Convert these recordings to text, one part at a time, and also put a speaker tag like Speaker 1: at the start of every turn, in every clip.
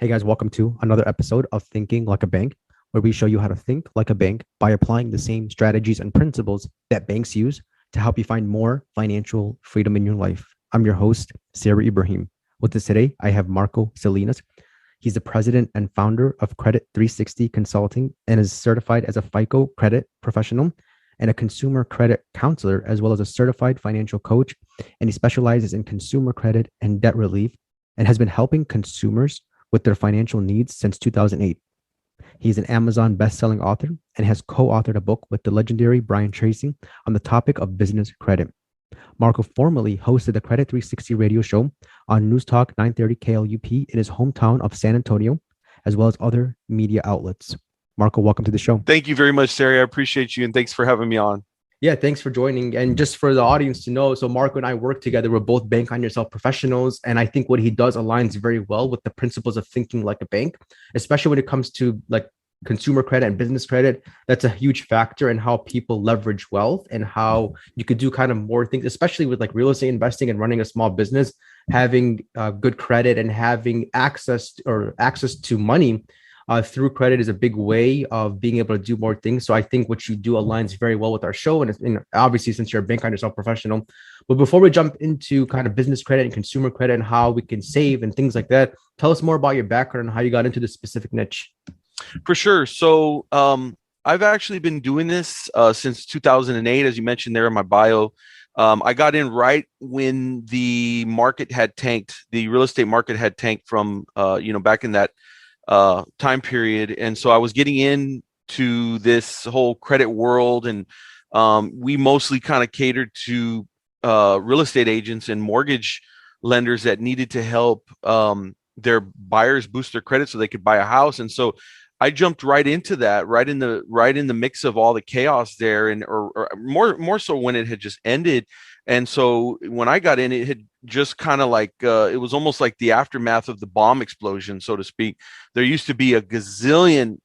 Speaker 1: Hey guys, welcome to another episode of Thinking Like a Bank, where we show you how to think like a bank by applying the same strategies and principles that banks use to help you find more financial freedom in your life. I'm your host, Sarah Ibrahim. With us today, I have Marco Salinas. He's the president and founder of Credit 360 Consulting and is certified as a FICO Credit Professional and a consumer credit counselor, as well as a certified financial coach. And he specializes in consumer credit and debt relief and has been helping consumers with their financial needs since 2008. He's an Amazon best-selling author and has co-authored a book with the legendary Brian Tracy on the topic of business credit. Marco formerly hosted the Credit 360 radio show on Newstalk 930 KLUP in his hometown of San Antonio, as well as other media outlets. Marco, welcome to the show.
Speaker 2: Thank you very much, Sarah. I appreciate you, and thanks for having me on.
Speaker 1: Yeah, thanks for joining. And just for the audience to know, so Marco and I work together. We're both bank on yourself professionals. And I think what he does aligns very well with the principles of thinking like a bank, especially when it comes to like consumer credit and business credit. That's a huge factor in how people leverage wealth and how you could do kind of more things, especially with like real estate investing and running a small business. Having good credit and having access to money through credit is a big way of being able to do more things. So I think what you do aligns very well with our show. And obviously, since you're a bank on yourself professional. But before we jump into kind of business credit and consumer credit and how we can save and things like that, tell us more about your background and how you got into this specific niche.
Speaker 2: For sure. So I've actually been doing this since 2008, as you mentioned there in my bio. I got in right when the market had tanked. The real estate market had tanked from, back in that time period. And so I was getting into this whole credit world, and we mostly kind of catered to real estate agents and mortgage lenders that needed to help their buyers boost their credit so they could buy a house. And so I jumped right into that, right in the mix of all the chaos there, and or more so when it had just ended. And so when I got in, it had just kind of like it was almost like the aftermath of the bomb explosion, so to speak. There used to be a gazillion,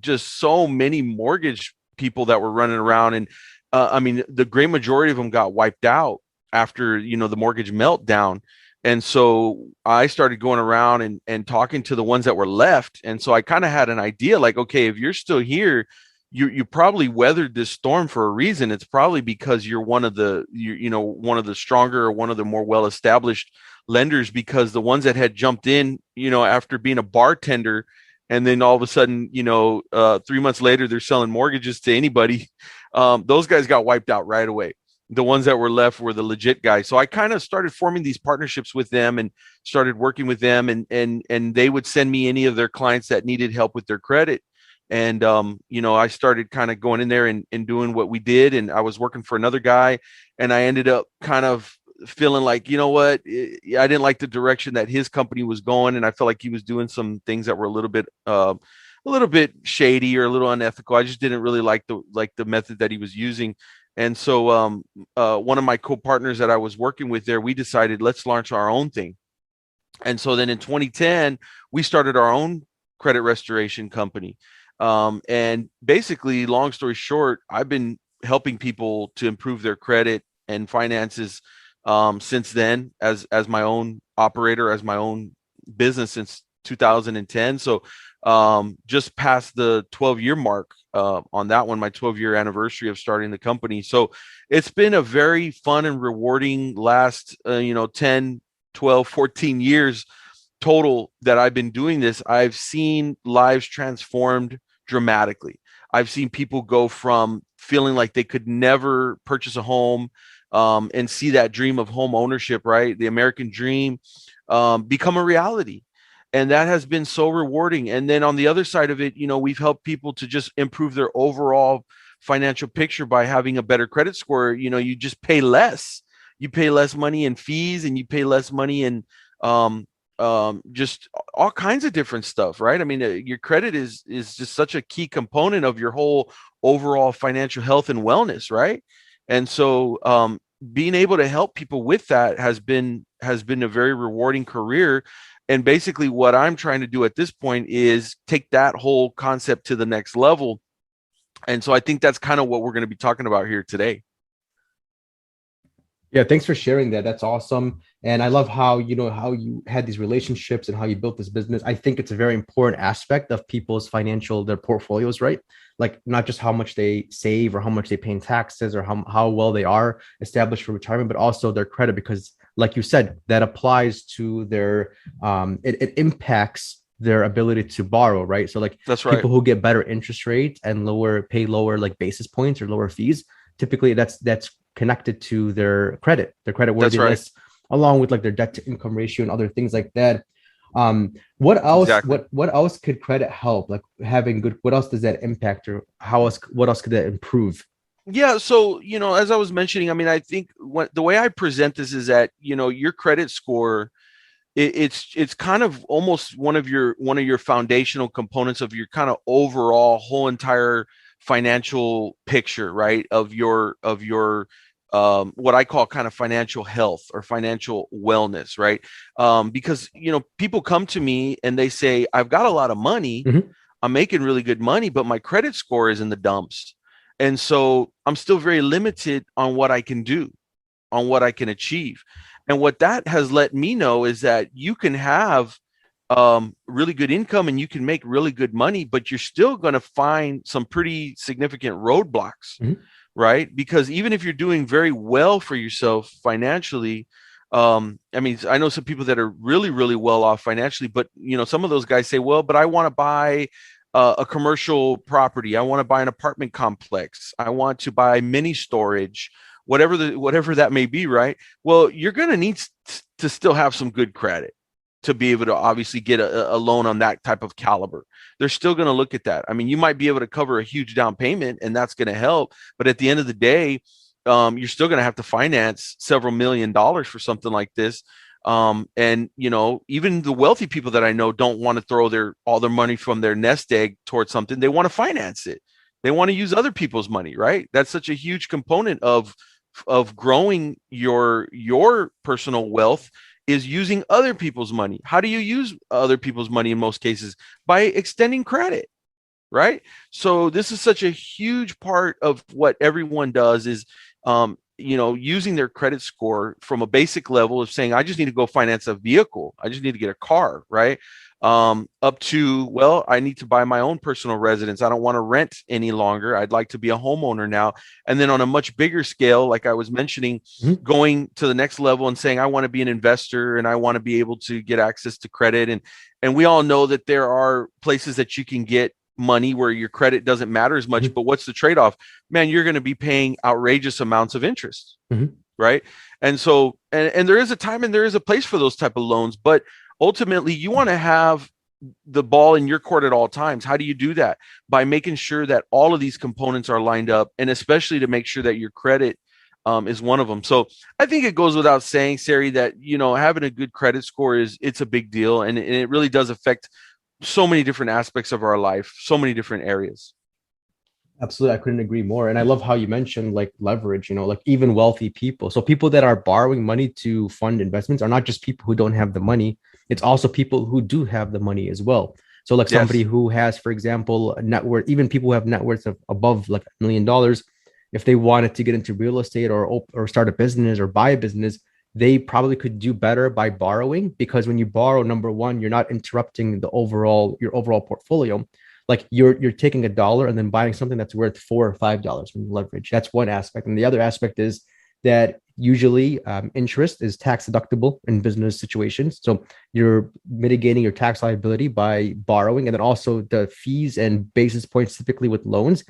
Speaker 2: just so many mortgage people that were running around, and the great majority of them got wiped out after the mortgage meltdown. And so I started going around and talking to the ones that were left. And so I kind of had an idea like, okay, if you're still here, you probably weathered this storm for a reason. It's probably because you're one of the stronger or one of the more well-established lenders, because the ones that had jumped in, after being a bartender, and then all of a sudden, 3 months later, they're selling mortgages to anybody. Those guys got wiped out right away. The ones that were left were the legit guys. So I kind of started forming these partnerships with them and started working with them, and they would send me any of their clients that needed help with their credit. And, I started kind of going in there and doing what we did. And I was working for another guy, and I ended up kind of feeling like, I didn't like the direction that his company was going. And I felt like he was doing some things that were a little bit shady or a little unethical. I just didn't really like the method that he was using. And so one of my co-partners that I was working with there, we decided, let's launch our own thing. And so then in 2010, we started our own credit restoration company. And basically, long story short, I've been helping people to improve their credit and finances since then, as my own operator, as my own business since 2010. So just past the 12-year mark on that one, my 12-year anniversary of starting the company. So it's been a very fun and rewarding last 10, 12, 14 years total that I've been doing this. I've seen lives transformed dramatically. I've seen people go from feeling like they could never purchase a home and see that dream of home ownership, right? The American dream, become a reality. And that has been so rewarding. And then on the other side of it, we've helped people to just improve their overall financial picture by having a better credit score. You just pay less. You pay less money in fees, and you pay less money in just all kinds of different stuff, right? Your credit is just such a key component of your whole overall financial health and wellness, right? And so being able to help people with that has been a very rewarding career. And basically what I'm trying to do at this point is take that whole concept to the next level. And so I think that's kind of what we're going to be talking about here today.
Speaker 1: Yeah, thanks for sharing that. That's awesome. And I love how, how you had these relationships and how you built this business. I think it's a very important aspect of people's their portfolios, right? Like not just how much they save or how much they pay in taxes or how well they are established for retirement, but also their credit, because like you said, that applies to it impacts their ability to borrow, right? So like
Speaker 2: That's right.
Speaker 1: people who get better interest rates and pay lower like basis points or lower fees, typically that's connected to their credit
Speaker 2: That's right.
Speaker 1: worthiness, along with like their debt to income ratio and other things like that. What else?
Speaker 2: Exactly.
Speaker 1: What else could credit help? Like having good. What else does that impact, or how else? What else could that improve?
Speaker 2: Yeah, so as I was mentioning, I mean, I think the way I present this is that your credit score, it's kind of almost one of your foundational components of your kind of overall whole entire financial picture, right? Of your what I call kind of financial health or financial wellness, right? Because people come to me and they say, I've got a lot of money,
Speaker 1: Mhm.
Speaker 2: I'm making really good money, but my credit score is in the dumps. And so I'm still very limited on what I can do, on what I can achieve. And what that has let me know is that you can have really good income and you can make really good money, but you're still going to find some pretty significant roadblocks,
Speaker 1: Mhm.
Speaker 2: right? Because even if you're doing very well for yourself financially, I mean, I know some people that are really, really well off financially, but some of those guys say, well, but I want to buy a commercial property. I want to buy an apartment complex. I want to buy mini storage, whatever that may be, right? Well, you're going to need to still have some good credit to be able to obviously get a loan on that type of caliber. They're still going to look at that. I mean, you might be able to cover a huge down payment and that's going to help. But at the end of the day, you're still going to have to finance several $1,000,000 for something like this. And even the wealthy people that I know don't want to throw all their money from their nest egg towards something. They want to finance it. They want to use other people's money, right? That's such a huge component of growing your personal wealth, is using other people's money. How do you use other people's money in most cases? By extending credit, right? So this is such a huge part of what everyone does is using their credit score from a basic level of saying, I just need to go finance a vehicle. I just need to get a car, right? Up to, well, I need to buy my own personal residence. I don't want to rent any longer. I'd like to be a homeowner now. And then on a much bigger scale, like I was mentioning,
Speaker 1: Mhm.
Speaker 2: going to the next level and saying, I want to be an investor and I want to be able to get access to credit. And we all know that there are places that you can get money where your credit doesn't matter as much,
Speaker 1: Mhm.
Speaker 2: but what's the trade-off? Man, you're going to be paying outrageous amounts of interest,
Speaker 1: Mhm.
Speaker 2: right? And so and there is a time and there is a place for those type of loans, but ultimately you want to have the ball in your court at all times. How do you do that? By making sure that all of these components are lined up, and especially to make sure that your credit is one of them. So I think it goes without saying, Sari, that having a good credit score it's a big deal, and it really does affect so many different aspects of our life, so many different areas.
Speaker 1: Absolutely, I couldn't agree more. And I love how you mentioned like leverage, like even wealthy people. So people that are borrowing money to fund investments are not just people who don't have the money, it's also people who do have the money as well. So like somebody
Speaker 2: Yes,
Speaker 1: who has, for example, a net worth, even people who have net worths of above like $1 million, if they wanted to get into real estate or start a business or buy a business, they probably could do better by borrowing, because when you borrow, number one, you're not interrupting your overall portfolio. Like you're taking $1 and then buying something that's worth $4 or $5 from leverage. That's one aspect, and the other aspect is that usually interest is tax deductible in business situations. So you're mitigating your tax liability by borrowing, and then also the fees and basis points typically with loans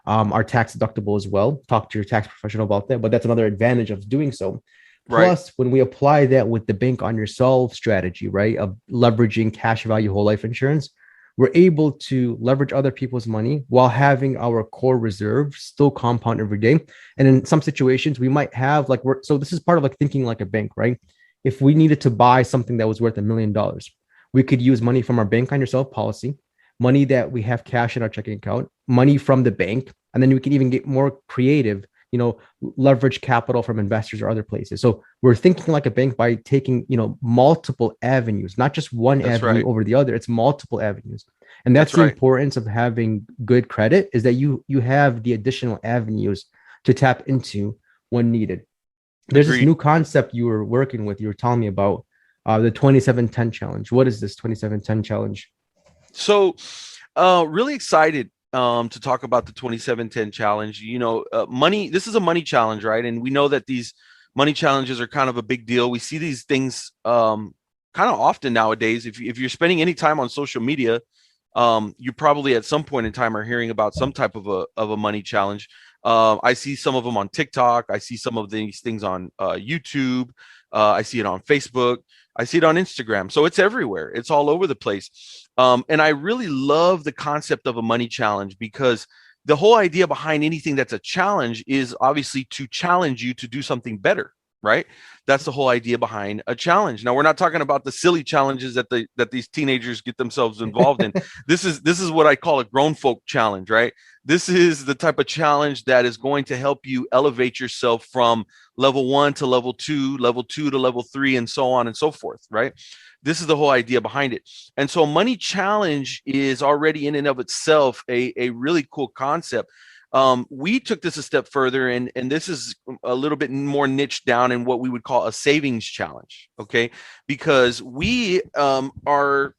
Speaker 1: are tax deductible as well. Talk to your tax professional about that, but that's another advantage of doing so.
Speaker 2: right.
Speaker 1: Plus, when we apply that with the bank on yourself strategy, right, of leveraging cash value whole life insurance, we're able to leverage other people's money while having our core reserve still compound every day. And in some situations, we might have so this is part of like thinking like a bank, right? If we needed to buy something that was worth $1 million, we could use money from our bank on yourself policy, money that we have cash in our checking account, money from the bank, and then we can even get more creative, leverage capital from investors or other places. So we're thinking like a bank by taking, multiple avenues, not just one
Speaker 2: That's
Speaker 1: avenue
Speaker 2: right.
Speaker 1: over the other. It's multiple avenues. And that's
Speaker 2: That's
Speaker 1: the
Speaker 2: right.
Speaker 1: importance of having good credit, is that you have the additional avenues to tap into when needed. There's this
Speaker 2: Agreed.
Speaker 1: new concept you were working with. You were telling me about the 2710 challenge. What is this 2710 challenge?
Speaker 2: So, really excited to talk about the 2710 challenge. Money, this is a money challenge, right? And we know that these money challenges are kind of a big deal. We see these things kind of often nowadays. If you're spending any time on social media, you probably at some point in time are hearing about some type of a money challenge. I see some of them on TikTok. I see some of these things on YouTube. I see it on Facebook. I see it on Instagram. So it's everywhere. It's all over the place. And I really love the concept of a money challenge because the whole idea behind anything that's a challenge is obviously to challenge you to do something better, right? That's the whole idea behind a challenge. Now, we're not talking about the silly challenges that these teenagers get themselves involved in. This is what I call a grown folk challenge, right? This is the type of challenge that is going to help you elevate yourself from level 1 to level 2, level 2 to level 3, and so on and so forth, right? This is the whole idea behind it. And so money challenge is already in and of itself a really cool concept. We took this a step further, and this is a little bit more niched down in what we would call a savings challenge, okay? Because we are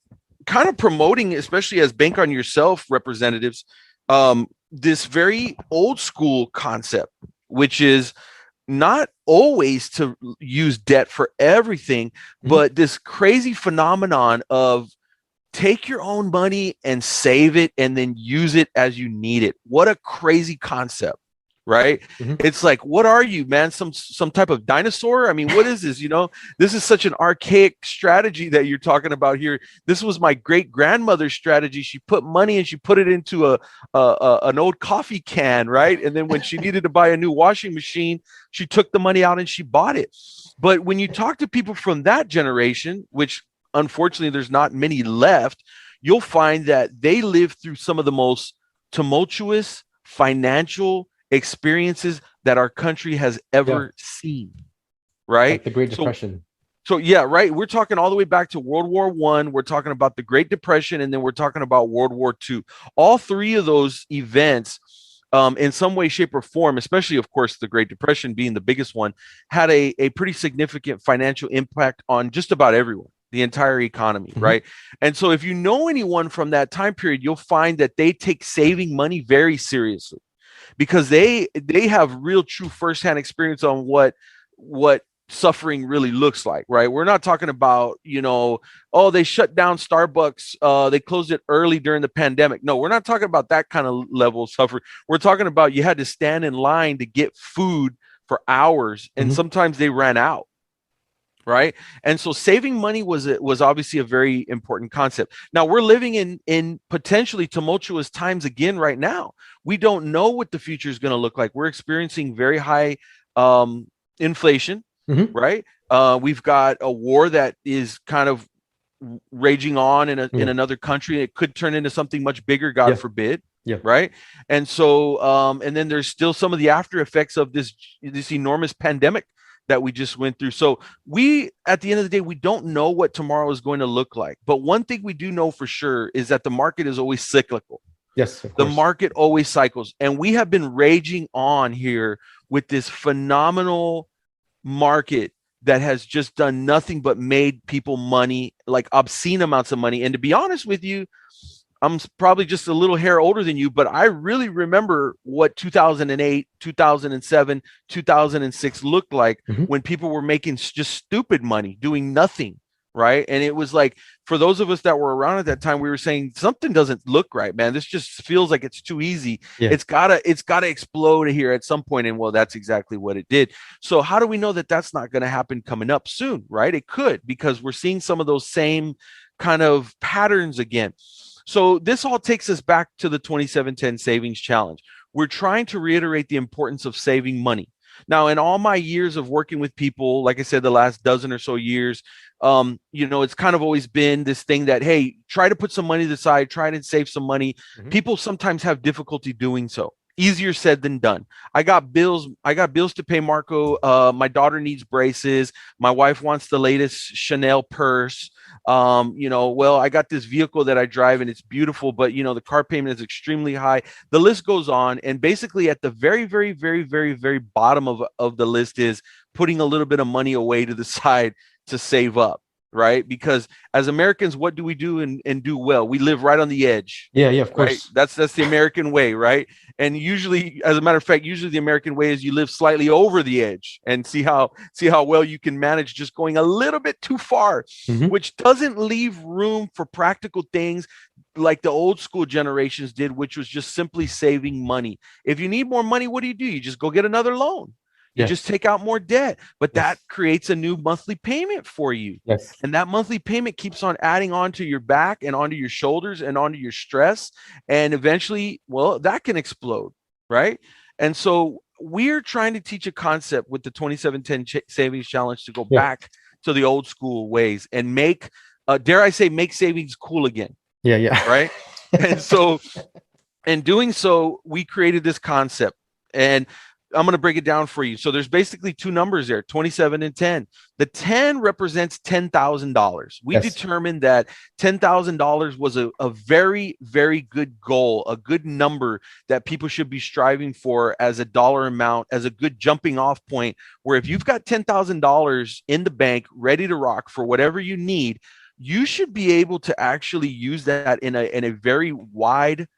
Speaker 2: kind of promoting, especially as Bank on Yourself representatives, this very old school concept, which is not always to use debt for everything, but this crazy phenomenon of take your own money and save it and then use it as you need it. What a crazy concept, right? It's like, what are you, man? Some type of dinosaur? I mean, what is this? This is such an archaic strategy that you're talking about here. This was my great grandmother's strategy. She put money and she put it into an old coffee can, right? And then when she needed to buy a new washing machine, she took the money out and she bought it. But when you talk to people from that generation, which unfortunately there's not many left, you'll find that they lived through some of the most tumultuous financial experiences that our country has ever seen, right?
Speaker 1: Like the Great Depression.
Speaker 2: So yeah, right. We're talking all the way back to World War I. We're talking about the Great Depression, and then we're talking about World War II. All three of those events, in some way, shape, or form, especially, of course, the Great Depression being the biggest one, had a pretty significant financial impact on just about everyone, the entire economy, right? And so if you know anyone from that time period, you'll find that they take saving money very seriously because they have real true firsthand experience on what suffering really looks like, right? We're not talking about, oh, they shut down Starbucks, they closed it early during the pandemic. No, we're not talking about that kind of level of suffering. We're talking about you had to stand in line to get food for hours, and sometimes they ran out. Right. And so saving money was obviously a very important concept. Now we're living in potentially tumultuous times again right now. We don't know what the future is going to look like. We're experiencing very high inflation, right? We've got a war that is kind of raging on in another country. It could turn into something much bigger, God forbid. Yeah. Right. And so and then there's still some of the after effects of this enormous pandemic that we just went through. So we, at the end of the day, we don't know what tomorrow is going to look like. But one thing we do know for sure is that the market is always cyclical.
Speaker 1: Yes,
Speaker 2: the market always cycles. And we have been raging on here with this phenomenal market that has just done nothing but made people money, like obscene amounts of money. And to be honest with you, I'm probably just a little hair older than you, but I really remember what 2008, 2007, 2006 looked like when people were making just stupid money, doing nothing, right? And it was like, for those of us that were around at that time, we were saying something doesn't look right, man. This just feels like it's too easy. Yeah. It's gotta explode here at some point. And well, that's exactly what it did. So how do we know that that's not going to happen coming up soon, right? It could, because we're seeing some of those same kind of patterns again. So this all takes us back to the 2710 Savings Challenge. We're trying to reiterate the importance of saving money. Now, in all my years of working with people, like I said, the last dozen or so years, it's kind of always been this thing that, hey, try to put some money to the side, try to save some money. People sometimes have difficulty doing so. Easier said than done. I got bills to pay, Marco. My daughter needs braces. My wife wants the latest Chanel purse. I got this vehicle that I drive and it's beautiful, but the car payment is extremely high. The list goes on. And basically at the very, very, very, very, very bottom of the list is putting a little bit of money away to the side to save up, right? Because as Americans, what do we do and do well? We live right on the edge.
Speaker 1: Yeah, of
Speaker 2: right?
Speaker 1: course.
Speaker 2: That's the American way, right? And usually, as a matter of fact, usually the American way is you live slightly over the edge and see how well you can manage just going a little bit too far,
Speaker 1: Mhm.
Speaker 2: which doesn't leave room for practical things like the old school generations did, which was just simply saving money. If you need more money, what do? You just go get another loan. You just
Speaker 1: Yes.
Speaker 2: take out more debt, but that
Speaker 1: Yes.
Speaker 2: creates a new monthly payment for you.
Speaker 1: Yes.
Speaker 2: And that monthly payment keeps on adding onto your back and onto your shoulders and onto your stress. And eventually, well, that can explode, right? And so we're trying to teach a concept with the 2710 savings challenge to go
Speaker 1: Yeah.
Speaker 2: back to the old school ways and make, dare I say, make savings cool again.
Speaker 1: Yeah.
Speaker 2: Right. And so in doing so, we created this concept, and I'm going to break it down for you. So there's basically two numbers there, 27 and 10. The 10 represents $10,000. We determined that $10,000 was a very, very good goal, a good number that people should be striving for as a dollar amount, as a good jumping off point, where if you've got $10,000 in the bank ready to rock for whatever you need, you should be able to actually use that in a very wide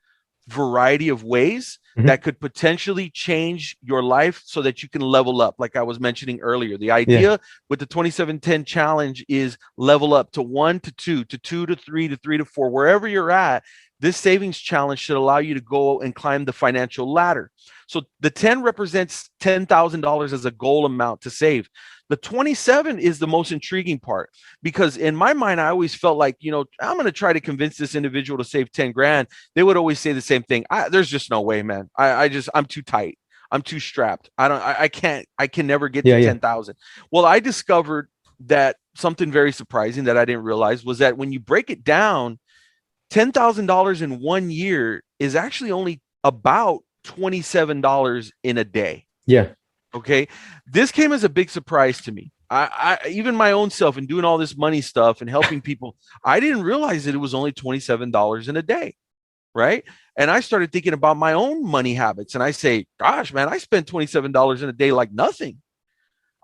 Speaker 2: variety of ways that could potentially change your life so that you can level up. Like I was mentioning earlier, the idea with the 2710 challenge is level up to 1 to 2 to 2 to 3 to 3 to 4, wherever you're at. This savings challenge should allow you to go and climb the financial ladder. So the 10 represents $10,000 as a goal amount to save. The 27 is the most intriguing part, because in my mind, I always felt like, I'm going to try to convince this individual to save 10 grand. They would always say the same thing. There's just no way, man. I'm too tight. I'm too strapped. I can never get to 10,000. Well, I discovered that something very surprising that I didn't realize was that when you break it down, $10,000 in 1 year is actually only about $27 in a day.
Speaker 1: Yeah.
Speaker 2: Okay. This came as a big surprise to me. I even my own self, and doing all this money stuff and helping people, I didn't realize that it was only $27 in a day. Right. And I started thinking about my own money habits, and I say, gosh, man, I spend $27 in a day like nothing.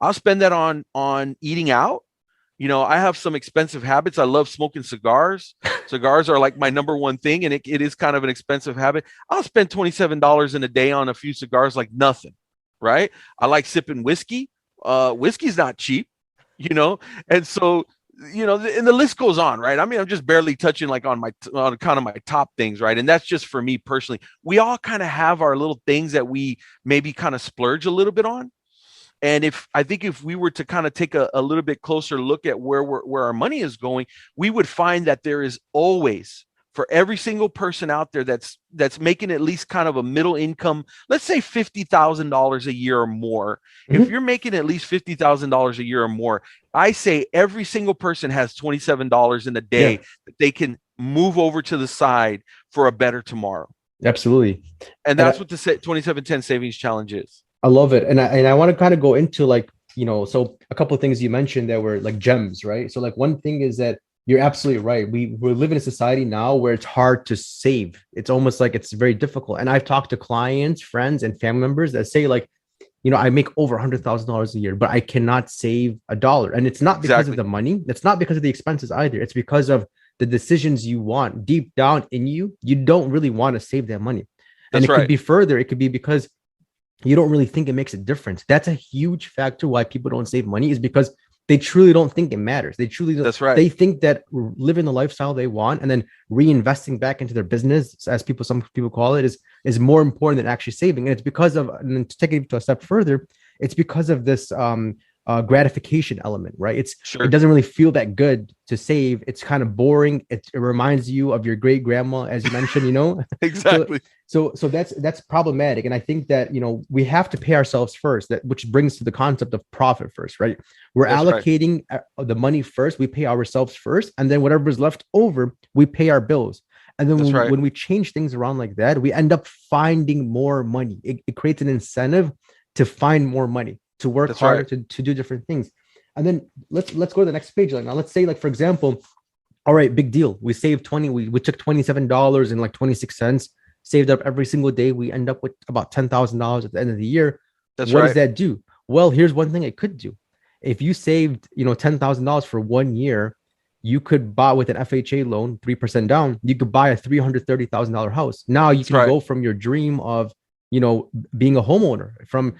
Speaker 2: I'll spend that on eating out. I have some expensive habits. I love smoking cigars. Cigars are like my number one thing, and it is kind of an expensive habit. I'll spend $27 in a day on a few cigars like nothing, right? I like sipping whiskey. Whiskey's not cheap, and so, and the list goes on, right? I mean, I'm just barely touching like on kind of my top things, right? And that's just for me personally. We all kind of have our little things that we maybe kind of splurge a little bit on. And if we were to kind of take a little bit closer look at where our money is going, we would find that there is always, for every single person out there that's making at least kind of a middle income, let's say $50,000 a year or more. If you're making at least $50,000 a year or more, I say every single person has $27 in a day that they can move over to the side for a better tomorrow.
Speaker 1: Absolutely.
Speaker 2: And that's what the 2710 savings challenge is.
Speaker 1: I love it. And I want to kind of go into so a couple of things you mentioned that were like gems, right? So like one thing is that you're absolutely right. We live in a society now where it's hard to save. It's almost like it's very difficult. And I've talked to clients, friends, and family members that say like, I make over $100,000 a year, but I cannot save a dollar. And it's not because of the money. It's not because of the expenses either. It's because of the decisions you want deep down in you. You don't really want to save that money. And it could be further. It could be because you don't really think it makes a difference. That's a huge factor why people don't save money, is because they truly don't think it matters. They truly don't.
Speaker 2: That's right.
Speaker 1: They think that living the lifestyle they want and then reinvesting back into their business, as some people call it, is more important than actually saving. And it's because of, and to take it to a step further, it's because of this gratification element, right? It doesn't really feel that good to save. It's kind of boring. It reminds you of your great grandma, as you mentioned,
Speaker 2: Exactly.
Speaker 1: So that's problematic. And I think that, we have to pay ourselves first, which brings to the concept of profit first, right? We're allocating the money first. We pay ourselves first. And then whatever's left over, we pay our bills. And then when we change things around like that, we end up finding more money. It creates an incentive to find more money, to work harder, to do different things. And then let's go to the next page. Like now, let's say, like, for example, all right, big deal. We saved we took $27 and like 26 cents, saved up every single day. We end up with about $10,000 at the end of the year. What does that do? Well, here's one thing it could do. If you saved, $10,000 for 1 year, you could buy with an FHA loan, 3% down, you could buy a $330,000 house. Now you
Speaker 2: That's
Speaker 1: can
Speaker 2: right.
Speaker 1: go from your dream of, being a homeowner.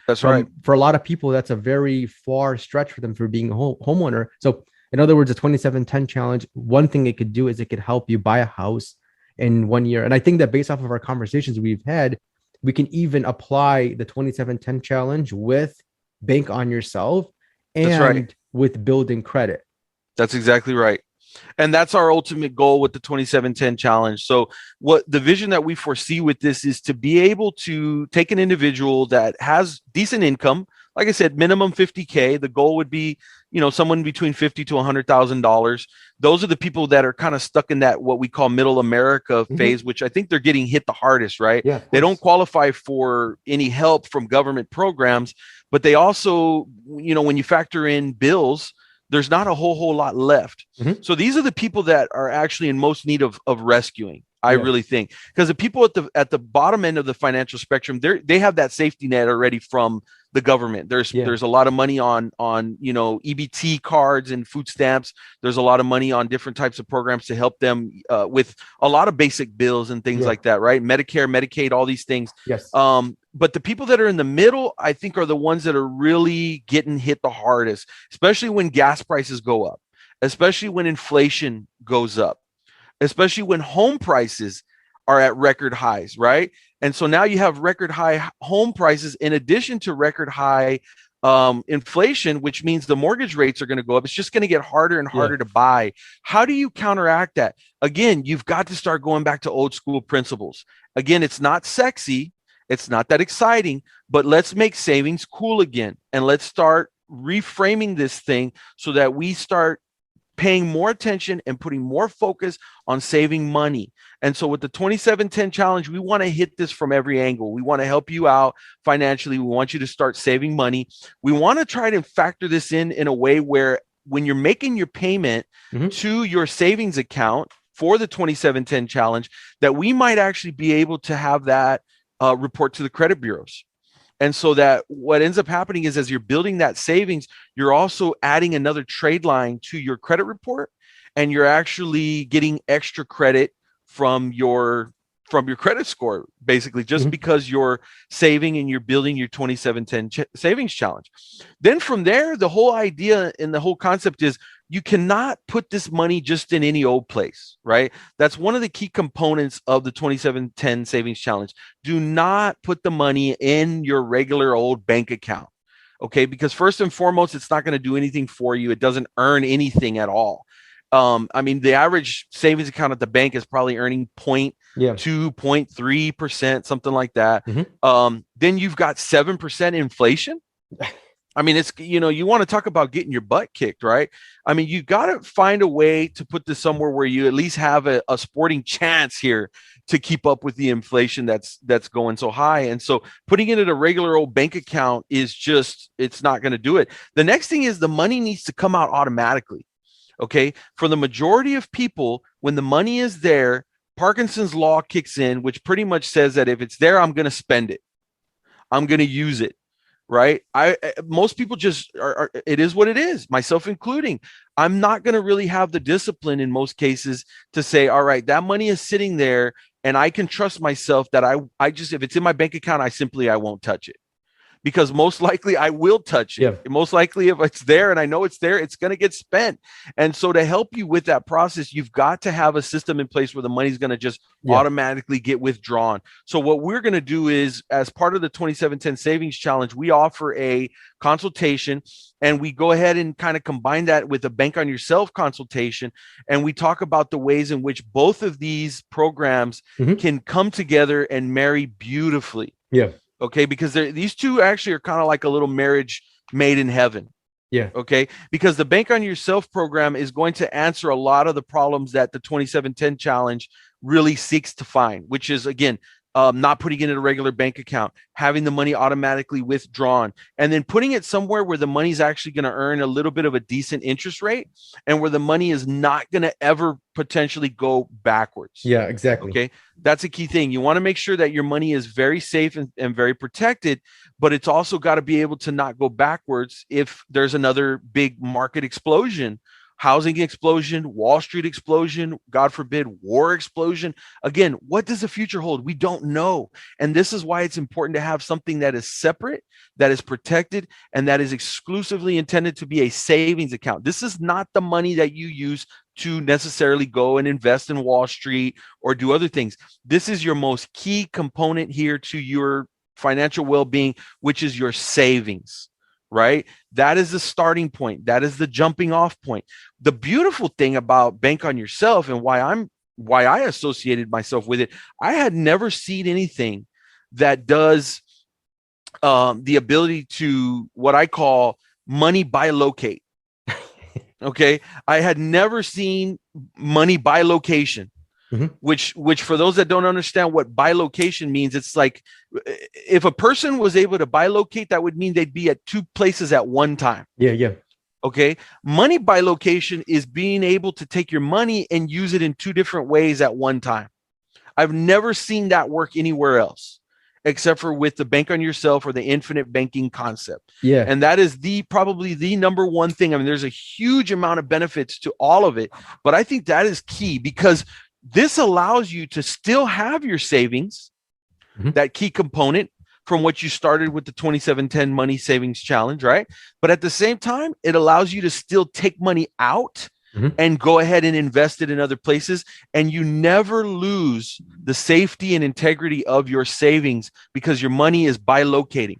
Speaker 2: That's right.
Speaker 1: For a lot of people, that's a very far stretch for them for being a homeowner. So in other words, the 2710 challenge, one thing it could do is it could help you buy a house in 1 year. And I think that based off of our conversations we've had, we can even apply the 2710 challenge with bank on yourself
Speaker 2: That's right.
Speaker 1: and with building credit.
Speaker 2: That's exactly right. And that's our ultimate goal with the 2710 challenge. So what the vision that we foresee with this is to be able to take an individual that has decent income. Like I said, minimum 50K. The goal would be, someone between 50 to $100,000. Those are the people that are kind of stuck in that, what we call middle America phase, which I think they're getting hit the hardest, right?
Speaker 1: Yeah,
Speaker 2: they don't qualify for any help from government programs, but they also, when you factor in bills, there's not a whole lot left. So these are the people that are actually in most need of rescuing. I really think, because the people at the bottom end of the financial spectrum, they have that safety net already from the government. There's a lot of money on EBT cards and food stamps. There's a lot of money on different types of programs to help them with a lot of basic bills and things like that, right? Medicare, Medicaid, all these things.
Speaker 1: Yes.
Speaker 2: But the people that are in the middle, I think, are the ones that are really getting hit the hardest, especially when gas prices go up, especially when inflation goes up, especially when home prices are at record highs, right? And so now you have record high home prices in addition to record high inflation, which means the mortgage rates are going to go up. It's just going to get harder and harder to buy. How do you counteract that? Again, you've got to start going back to old school principles. Again, it's not sexy. It's not that exciting, but let's make savings cool again. And let's start reframing this thing so that we start paying more attention and putting more focus on saving money. And so with the 2710 challenge, we want to hit this from every angle. We want to help you out financially. We want you to start saving money. We want to try to factor this in a way where when you're making your payment to your savings account for the 2710 challenge, that we might actually be able to have that report to the credit bureaus. And so that what ends up happening is as you're building that savings, you're also adding another trade line to your credit report, and you're actually getting extra credit from your credit score, basically, just because you're saving and you're building your 2710 savings challenge. Then from there, the whole idea and the whole concept is you cannot put this money just in any old place, right? That's one of the key components of the 2710 savings challenge. Do not put the money in your regular old bank account, okay? Because first and foremost, it's not going to do anything for you. It doesn't earn anything at all. The average savings account at the bank is probably earning 0.2, 0.3%, something like that. Then you've got 7% inflation. It's, you want to talk about getting your butt kicked, right? You got to find a way to put this somewhere where you at least have a sporting chance here to keep up with the inflation that's going so high. And so putting it in a regular old bank account is just, it's not going to do it. The next thing is the money needs to come out automatically. Okay. For the majority of people, when the money is there, Parkinson's law kicks in, which pretty much says that if it's there, I'm going to spend it. I'm going to use it. Right. Most people just are, it is what it is, myself including. I'm not going to really have the discipline in most cases to say, all right, that money is sitting there and I can trust myself that I just, if it's in my bank account, I won't touch it. Because most likely I will touch it. Yeah. Most likely if it's there and I know it's there, it's going to get spent. And so to help you with that process, you've got to have a system in place where the money's going to just automatically get withdrawn. So what we're going to do is, as part of the 2710 Savings Challenge, we offer a consultation, and we go ahead and kind of combine that with a Bank on Yourself consultation. And we talk about the ways in which both of these programs can come together and marry beautifully.
Speaker 1: Yeah.
Speaker 2: Okay, because these two actually are kind of like a little marriage made in heaven.
Speaker 1: Yeah.
Speaker 2: Okay, because the Bank on Yourself program is going to answer a lot of the problems that the 2710 challenge really seeks to find, which is, again, not putting it in a regular bank account, having the money automatically withdrawn, and then putting it somewhere where the money is actually going to earn a little bit of a decent interest rate and where the money is not going to ever potentially go backwards.
Speaker 1: Yeah, exactly.
Speaker 2: Okay. That's a key thing. You want to make sure that your money is very safe and very protected, but it's also got to be able to not go backwards if there's another big market explosion. Housing explosion, Wall Street explosion, God forbid, war explosion. Again, what does the future hold? We don't know. And this is why it's important to have something that is separate, that is protected, and that is exclusively intended to be a savings account. This is not the money that you use to necessarily go and invest in Wall Street or do other things. This is your most key component here to your financial well-being, which is your savings. Right? That is the starting point. That is the jumping off point. The beautiful thing about Bank on Yourself and why I associated myself with it, I had never seen anything that does the ability to what I call money buy locate. Okay. I had never seen money by location. Mm-hmm. Which for those that don't understand what bilocation means, it's like if a person was able to bilocate, that would mean they'd be at two places at one time.
Speaker 1: Yeah.
Speaker 2: Okay. Money bilocation is being able to take your money and use it in two different ways at one time. I've never seen that work anywhere else except for with the Bank on Yourself or the infinite banking concept.
Speaker 1: Yeah.
Speaker 2: And that is probably the number one thing. I mean, there's a huge amount of benefits to all of it, but I think that is key because this allows you to still have your savings, mm-hmm. that key component from what you started with the 2710 money savings challenge, right? But at the same time, it allows you to still take money out, mm-hmm. and go ahead and invest it in other places. And you never lose the safety and integrity of your savings because your money is bilocating.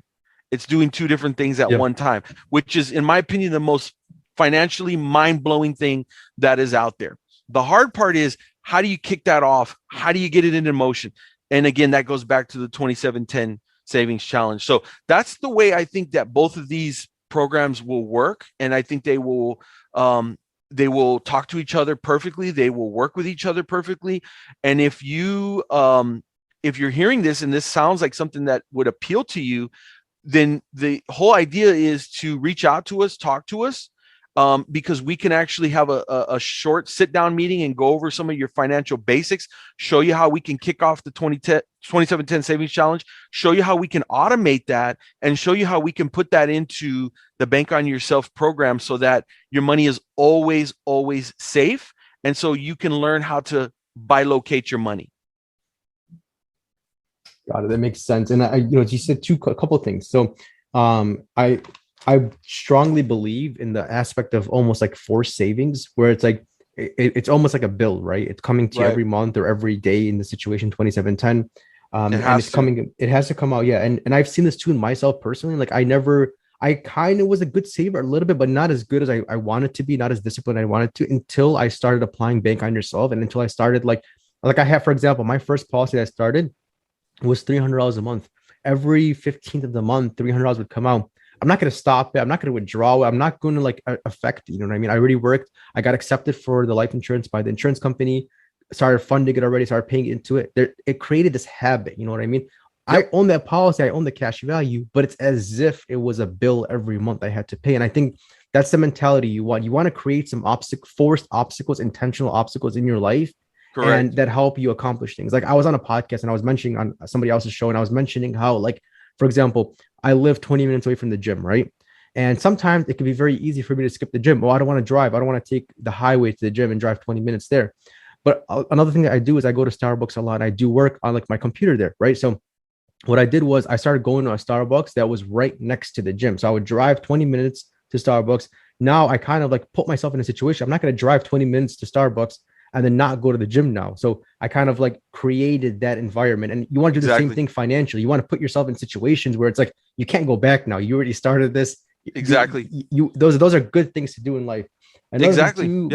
Speaker 2: It's doing two different things at one time, which is, in my opinion, the most financially mind-blowing thing that is out there. The hard part is, how do you kick that off? How do you get it into motion? And again, that goes back to the 2710 savings challenge. So that's the way I think that both of these programs will work. And I think they will talk to each other perfectly. They will work with each other perfectly. And if you're hearing this and this sounds like something that would appeal to you, then the whole idea is to reach out to us, talk to us. Because we can actually have a short sit-down meeting and go over some of your financial basics, show you how we can kick off the 2710 savings challenge, show you how we can automate that, and show you how we can put that into the Bank on Yourself program so that your money is always, always safe. And so you can learn how to bilocate your money.
Speaker 1: Got it. That makes sense. And you said a couple of things. So I strongly believe in the aspect of almost like forced savings, where it's like it's almost like a bill, right? It's coming to you every month or every day in the situation 2710. And it's coming. It has to come out. Yeah, and I've seen this too in myself personally. Like I kind of was a good saver a little bit, but not as good as I wanted to be, not as disciplined I wanted to, until I started applying Bank on Yourself, and until I started like I have, for example, my first policy that I started was $300 a month. Every 15th of the month, $300 would come out. I'm not going to stop it. I'm not going to withdraw it. I'm not going to like affect it. You know what I mean? I already worked. I got accepted for the life insurance by the insurance company, started funding it already, started paying into it. It created this habit. You know what I mean? Yep. I own that policy. I own the cash value, but it's as if it was a bill every month I had to pay. And I think that's the mentality you want. You want to create some forced obstacles, intentional obstacles in your life. Correct. And that help you accomplish things. Like I was on a podcast and I was mentioning on somebody else's show, and I was mentioning how, like, for example, I live 20 minutes away from the gym, right? And sometimes it can be very easy for me to skip the gym. Well, I don't want to drive. I don't want to take the highway to the gym and drive 20 minutes there. But another thing that I do is I go to Starbucks a lot. I do work on like my computer there, right? So what I did was I started going to a Starbucks that was right next to the gym. So I would drive 20 minutes to Starbucks. Now I kind of like put myself in a situation. I'm not going to drive 20 minutes to Starbucks and then not go to the gym now. So I kind of like created that environment. And you want to do the same thing financially. You want to put yourself in situations where it's like, you can't go back now. You already started this.
Speaker 2: Exactly.
Speaker 1: Those are good things to do in life.
Speaker 2: Exactly.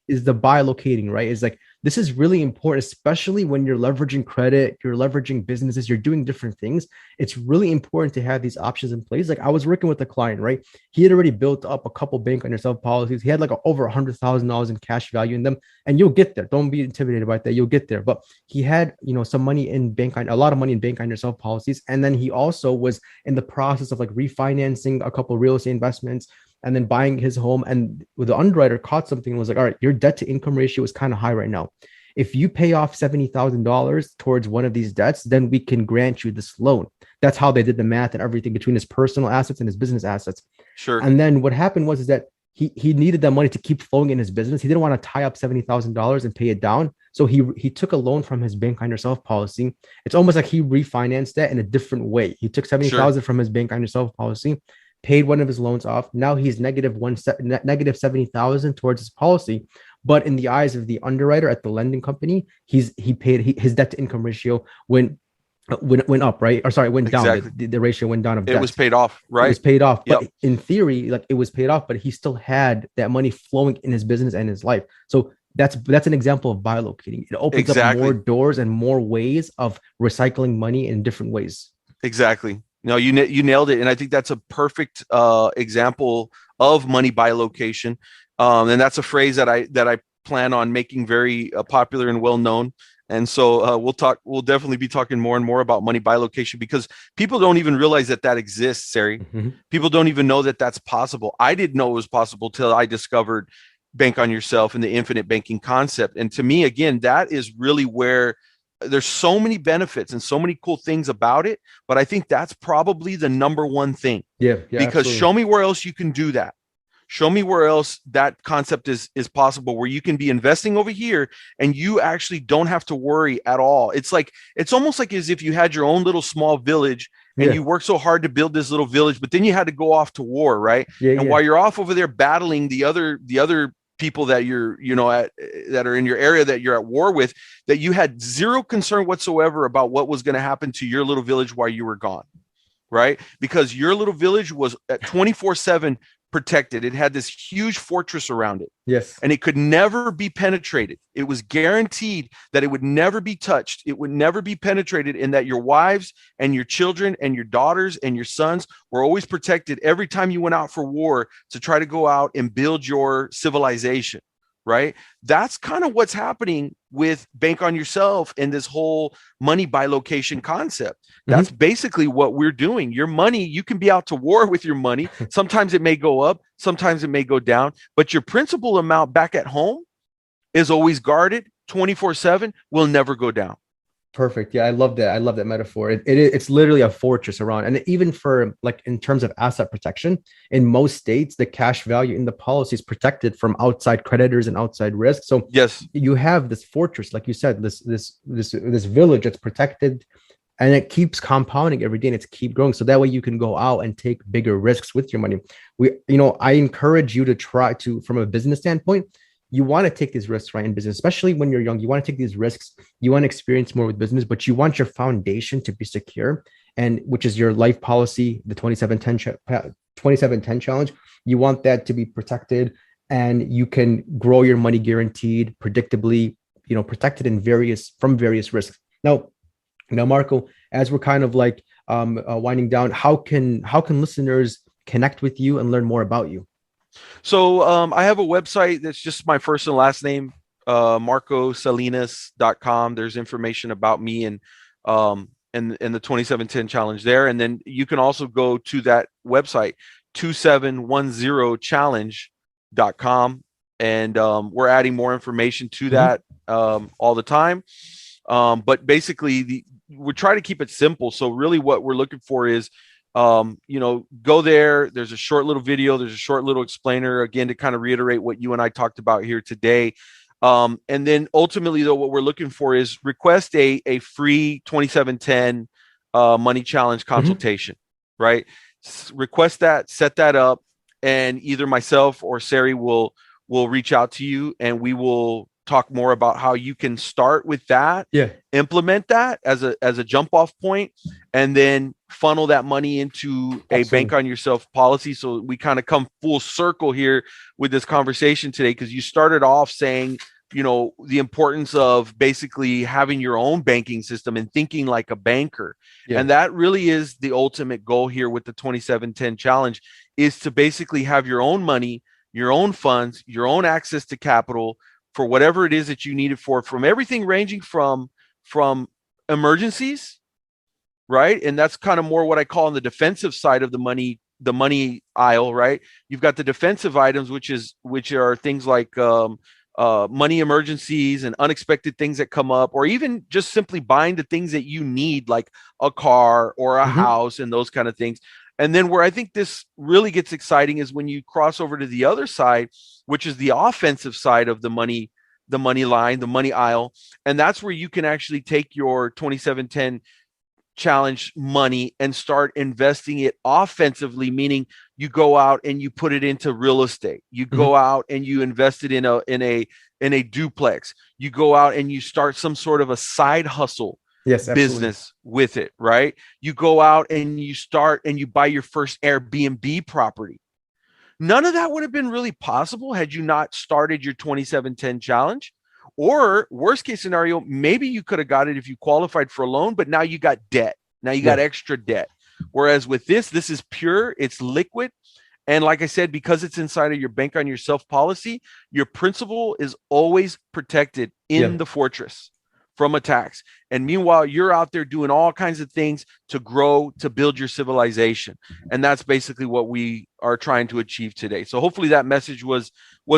Speaker 1: is the buy locating, right? Is like, this is really important, especially when you're leveraging credit, you're leveraging businesses, you're doing different things. It's really important to have these options in place. Like I was working with a client, right? He had already built up a couple bank on yourself policies. He had like over $100,000 in cash value in them, and you'll get there. Don't be intimidated by that. You'll get there. But he had, some money in bank on, a lot of money in bank on yourself policies, and then he also was in the process of like refinancing a couple real estate investments and then buying his home. And the underwriter caught something and was like, all right, your debt to income ratio is kind of high right now. If you pay off $70,000 towards one of these debts, then we can grant you this loan. That's how they did the math and everything between his personal assets and his business assets.
Speaker 2: Sure.
Speaker 1: And then what happened was is that he needed that money to keep flowing in his business. He didn't want to tie up $70,000 and pay it down. So he took a loan from his bank on yourself policy. It's almost like he refinanced that in a different way. He took $70,000 from his bank on yourself policy, paid one of his loans off. Now he's negative 70,000 towards his policy. But in the eyes of the underwriter at the lending company, his debt to income ratio went up, right? Or sorry, went down.
Speaker 2: Exactly.
Speaker 1: The ratio went down of debt.
Speaker 2: It was paid off, right?
Speaker 1: It was paid off. But
Speaker 2: Yep.
Speaker 1: in theory, like it was paid off, but he still had that money flowing in his business and his life. So that's an example of buy locating. It opens up more doors and more ways of recycling money in different ways.
Speaker 2: Exactly. No, you nailed it. And I think that's a perfect example of money by location. And that's a phrase that I plan on making very popular and well known. And so we'll definitely be talking more and more about money by location, because people don't even realize that exists, Sari.
Speaker 1: Mm-hmm.
Speaker 2: People don't even know that that's possible. I didn't know it was possible till I discovered Bank on Yourself and the infinite banking concept. And to me, again, that is really where there's so many benefits and so many cool things about it. But I think that's probably the number one thing.
Speaker 1: Yeah,
Speaker 2: because
Speaker 1: absolutely.
Speaker 2: Show me where else you can do that. Show me where else that concept is possible, where you can be investing over here and you actually don't have to worry at all. It's almost like as if you had your own little small village and you worked so hard to build this little village, but then you had to go off to war, right? While you're off over there battling the other people that that are in your area that you're at war with, that you had zero concern whatsoever about what was going to happen to your little village while you were gone, right? Because your little village was at 24/7 protected. It had this huge fortress around it.
Speaker 1: Yes.
Speaker 2: And it could never be penetrated. It was guaranteed that it would never be touched. It would never be penetrated, and that your wives and your children and your daughters and your sons were always protected every time you went out for war to try to go out and build your civilization, right? That's kind of what's happening with Bank on Yourself and this whole money by location concept. That's basically what we're doing. Your money, you can be out to war with your money. Sometimes it may go up, sometimes it may go down, but your principal amount back at home is always guarded 24/7, will never go down.
Speaker 1: Perfect. Yeah, I love that. I love that metaphor. It's literally a fortress around. And even for like in terms of asset protection, in most states, the cash value in the policy is protected from outside creditors and outside risk. So
Speaker 2: yes,
Speaker 1: you have this fortress, like you said, this village that's protected, and it keeps compounding every day, and it's keep growing. So that way you can go out and take bigger risks with your money. I encourage you to try to, from a business standpoint, you want to take these risks, right, in business, especially when you're young. You want to take these risks. You want to experience more with business, but you want your foundation to be secure, and which is your life policy, the 2710 challenge. You want that to be protected, and you can grow your money guaranteed, predictably, protected from various risks. Now, Marco, as we're kind of like winding down, how can listeners connect with you and learn more about you?
Speaker 2: So I have a website that's just my first and last name, marcosalinas.com. There's information about me and the 2710 challenge there. And then you can also go to that website, 2710challenge.com. And we're adding more information to that all the time. But basically we try to keep it simple. So really what we're looking for is, go there. There's a short little video. There's a short little explainer, again, to kind of reiterate what you and I talked about here today. And then ultimately, though, what we're looking for is request a free 2710 money challenge consultation, right? Request that, set that up, and either myself or Sari will reach out to you, and we will talk more about how you can start with that, implement that as a jump off point, and then funnel that money into a bank on yourself policy. So we kind of come full circle here with this conversation today, because you started off saying, you know, the importance of basically having your own banking system and thinking like a banker. And that really is the ultimate goal here with the 2710 challenge, is to basically have your own money, your own funds, your own access to capital for whatever it is that you need it for, from everything ranging from emergencies, right? And that's kind of more what I call on the defensive side of the money aisle, right? You've got the defensive items, which are things like money emergencies and unexpected things that come up, or even just simply buying the things that you need, like a car or a house and those kind of things. And then where I think this really gets exciting is when you cross over to the other side, which is the offensive side of the money line, the money aisle. And that's where you can actually take your 2710 challenge money and start investing it offensively, meaning you go out and you put it into real estate. You go out and you invest it in a duplex. You go out and you start some sort of a side hustle business with it, right? You go out and you start and you buy your first Airbnb property. None of that would have been really possible had you not started your 2710 challenge. Or worst case scenario, maybe you could have got it if you qualified for a loan, but now you got debt. Now you got extra debt. Whereas with this is pure, it's liquid. And like I said, because it's inside of your bank on yourself policy, your principal is always protected in the fortress from attacks. And meanwhile, you're out there doing all kinds of things to grow, to build your civilization. And that's basically what we are trying to achieve today. So hopefully that message was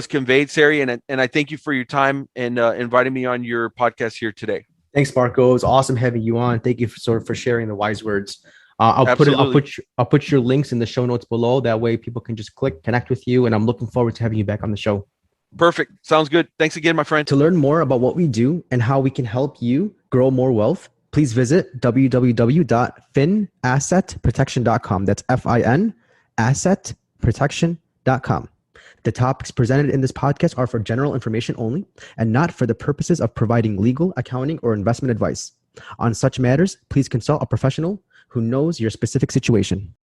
Speaker 2: conveyed, Sari. And I thank you for your time and inviting me on your podcast here today.
Speaker 1: Thanks, Marco. It was awesome having you on. Thank you for sharing the wise words. I'll put your links in the show notes below. That way people can just connect with you. And I'm looking forward to having you back on the show.
Speaker 2: Perfect. Sounds good. Thanks again, my friend.
Speaker 1: To learn more about what we do and how we can help you grow more wealth, please visit www.finassetprotection.com. That's FIN assetprotection.com. The topics presented in this podcast are for general information only and not for the purposes of providing legal, accounting, or investment advice. On such matters, please consult a professional who knows your specific situation.